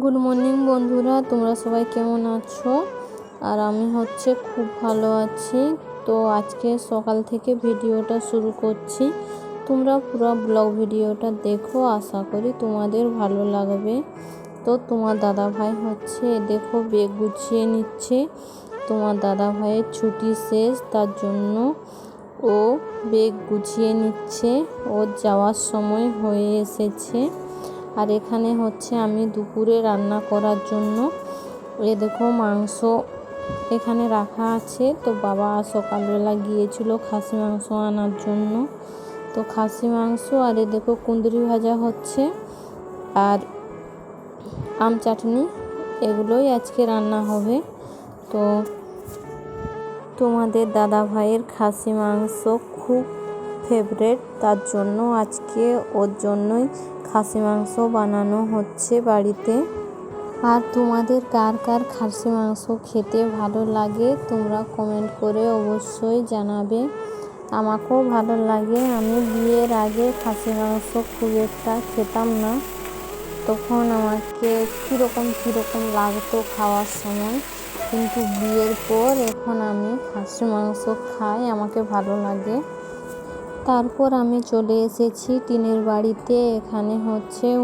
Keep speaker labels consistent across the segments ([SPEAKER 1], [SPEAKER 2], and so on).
[SPEAKER 1] Good morning বন্ধুরা, তোমরা সবাই কেমন আছো? আর আমি খুব ভালো আছি। তো আজকে সকাল থেকে ভিডিওটা শুরু করছি। তোমরা পুরো ব্লগ ভিডিওটা দেখো, আশা করি তোমাদের ভালো লাগবে। তো তোমার দাদা ভাই দেখো ব্যাগ গুছিয়ে নিচ্ছে। তোমার দাদা ভাইয়ের ছুটি শেষ, তার জন্য ও ব্যাগ গুছিয়ে নিচ্ছে। ওর যাওয়ার সময় হয়ে এসেছে। আর এখানে আমি দুপুরে রান্না করার জন্য দেখো মাংস এখানে রাখা আছে। তো বাবা সকালবেলা গিয়েছিল খাসি মাংস আনার জন্য। তো খাসি মাংস আর দেখো কুঁদরি ভাজা হচ্ছে, আর আম চাটনি, এগুলোই আজকে রান্না হবে। তো তোমাদের দাদা ভাইয়ের খাসি মাংস খুব ফেভারেট, তার জন্য আজকে ওর জন্যই খাসি মাংস বানানো হচ্ছে বাড়িতে। আর তোমাদের কার কার খাসি মাংস খেতে ভালো লাগে তোমরা কমেন্ট করে অবশ্যই জানাবে। আমাকেও ভালো লাগে। আমি বিয়ের আগে খাসি মাংস খুব একটা খেতাম না, তখন আমাকে কীরকম লাগতো খাওয়ার সময়। কিন্তু বিয়ের পর এখন আমি খাসি মাংস খাই, আমাকে ভালো লাগে। তারপর আমি চলে এসেছি টিনের বাড়িতে। এখানে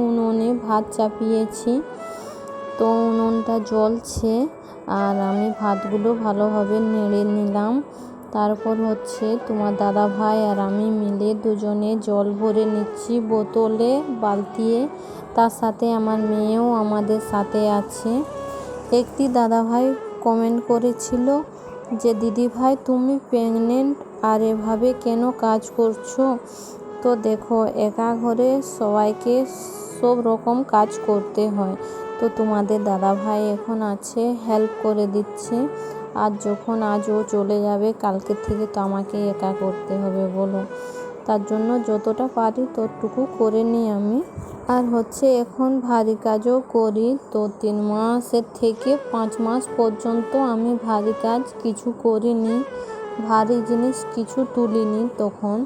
[SPEAKER 1] উনুনে ভাত চাপিয়েছি। তো উনুনটা জ্বলছে আর আমি ভাতগুলো ভালোভাবে নেড়ে নিলাম। তারপর তোমার দাদা ভাই আর আমি মিলে দুজনে জল ভরে নিচ্ছি বোতলে, বালতিয়ে। তার সাথে আমার মেয়েও আমাদের সাথে আছে। একটি দাদা ভাই কমেন্ট করেছিল যে দিদি ভাই তুমি প্রেগনেন্ট আর এভাবে কেন কাজ করছো? তো দেখো, একা ঘরে সবাইকে সব রকম কাজ করতে হয়। তো তোমাদের দাদা ভাই এখন আছে, হেল্প করে দিচ্ছে। আর যখন আজ ও চলে যাবে কালকে থেকে, তো আমাকে একা করতে হবে বলো। তার জন্য যতটা পারি ততটুকু করে নিই আমি। আর এখন ভারী কাজও করি। তো 3 মাসের থেকে 5 মাস পর্যন্ত আমি ভারী কাজ কিছু করিনি, ভারী জিনিস কিছু তুলিনি তখন।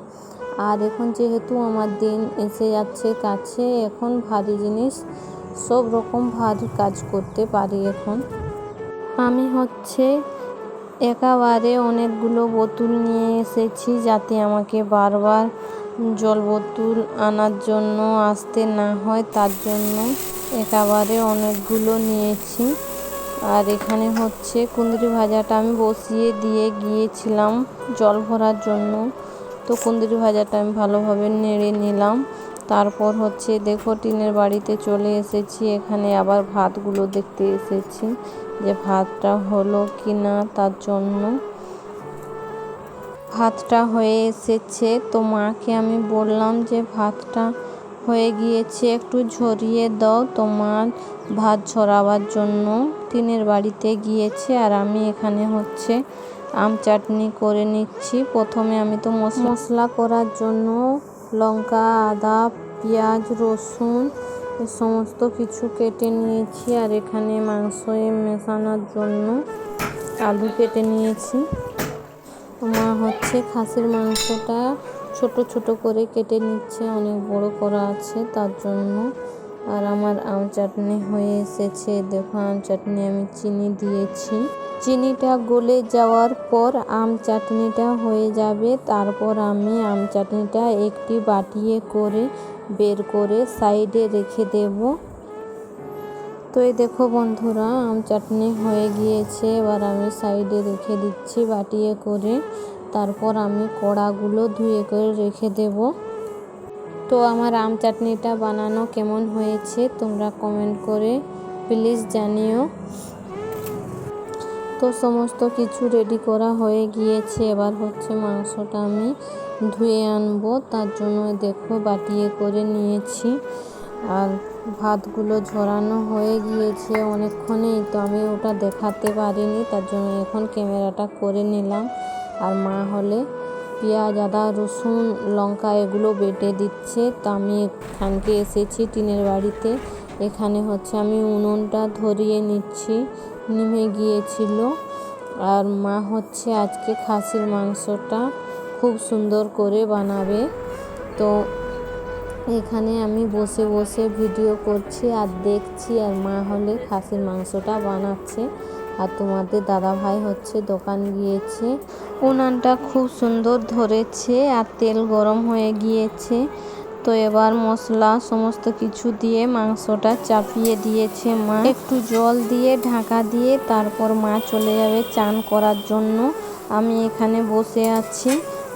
[SPEAKER 1] আর এখন যেহেতু আমার দিন এসে যাচ্ছে কাছে, এখন ভারী জিনিস সব রকম ভারী কাজ করতে পারি। এখন আমি একেবারে অনেকগুলো বোতল নিয়ে এসেছি, যাতে আমাকে বারবার জল বোতল আনার জন্য আসতে না হয়, তার জন্য একেবারে অনেকগুলো নিয়েছি। আর এখানে কুঁদরি ভাজাটা আমি বসিয়ে দিয়ে গিয়েছিলাম জল ভরার জন্য। তো কুঁদরি ভাজাটা আমি ভালোভাবে নেড়ে নিলাম। তারপর দেখো টিনের বাড়িতে চলে এসেছি। এখানে আবার ভাতগুলো দেখতে এসেছি যে ভাতটা হলো কি না, তার জন্য। ভাতটা হয়ে এসেছে। তো মাকে আমি বললাম যে ভাতটা হয়ে গিয়েছে, একটু ঝরিয়ে দাও। তো মা ভাত ঝরাবার জন্য টিনের বাড়িতে গিয়েছে। আর আমি এখানে আম চাটনি করে নিচ্ছি। প্রথমে আমি তো মশলা করার জন্য লঙ্কা, আদা, পেঁয়াজ, রসুন সমস্ত কিছু কেটে নিয়েছি। আর এখানে মাংসে মেশানোর জন্য আলু কেটে নিয়েছি। মা খাসির মাংসটা ছোট ছোট করে কেটে নিচ্ছে, অনেক বড় করা আছে তার জন্য। আর আমার আম চাটনি হয়ে এসেছে। দেখো আম চাটনি আমি চিনি দিয়েছি। চিনিটা গলে যাওয়ার পর আম চাটনিটা হয়ে যাবে। তারপর আমি আম চাটনিটা একটি বাটিয়ে করে বের করে সাইডে রেখে দেব। তো এই দেখো বন্ধুরা, আম চাটনি হয়ে গিয়েছে। এবার আমি সাইডে রেখে দিচ্ছি বাটিয়ে করে। তারপর আমি কড়াগুলো ধুয়ে করে রেখে দেব। তো আমার আম চাটনিটা বানানো কেমন হয়েছে তোমরা কমেন্ট করে প্লিজ জানিও। তো সমস্ত কিছু রেডি করা হয়ে গিয়েছে। এবার মাংসটা আমি ধুয়ে আনবো, তার জন্য দেখো বাটিয়ে করে নিয়েছি। আর ভাতগুলো ঝরানো হয়ে গিয়েছে অনেকক্ষণেই, তো আমি ওটা দেখাতে পারিনি, তার জন্য এখন ক্যামেরাটা করে নিলাম। আর মা পেঁয়াজ, আদা, রসুন, লঙ্কা এগুলো বেটে দিচ্ছে। তো আমি এখানকে এসেছি টিনের বাড়িতে। এখানে আমি উনুনটা ধরিয়ে নিচ্ছি, নিভে গিয়েছিল। আর মা আজকে খাসির মাংসটা খুব সুন্দর করে বানাবে। তো এখানে আমি বসে বসে ভিডিও করছি আর দেখছি, আর মা হলে খাসির মাংসটা বানাচ্ছে, আর তোমাদের দাদা ভাই হচ্ছে দোকান গিয়েছে। উনানটা খুব সুন্দর ধরেছে আর তেল গরম হয়ে গিয়েছে। তো এবার মশলা সমস্ত কিছু দিয়ে মাংসটা চাপিয়ে দিয়েছে মা। একটু জল দিয়ে ঢাকা দিয়ে তারপর মা চলে যাবে চান করার জন্য। আমি এখানে বসে আছি।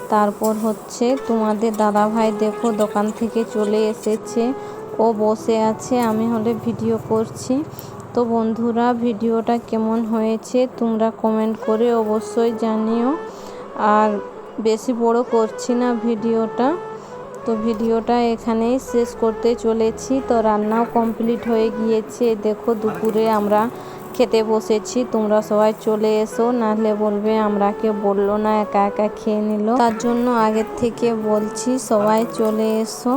[SPEAKER 1] তারপর হচ্ছে তোমাদের দাদা ভাই দেখো দোকান থেকে চলে এসেছে, ও বসে আছে, আমি হলে ভিডিও করছি। তো বন্ধুরা, ভিডিওটা কেমন হয়েছে তোমরা কমেন্ট করে অবশ্যই জানিও। আর বেশি বড় করছি না ভিডিওটা। তো ভিডিওটা এখানেই শেষ করতে চলেছি। তো রান্নাও কমপ্লিট হয়ে গিয়েছে। দেখো দুপুরে আমরা খেতে বসেছি, তোমরা সবাই চলে এসো, নাহলে বলবে আমরাকে বললো না, একা একা খেয়ে নিল। তার জন্য আগের থেকে বলছি সবাই চলে এসো।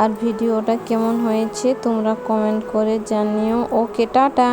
[SPEAKER 1] আর ভিডিওটা কেমন হয়েছে তোমরা কমেন্ট করে জানিও। ওকে, টাটা।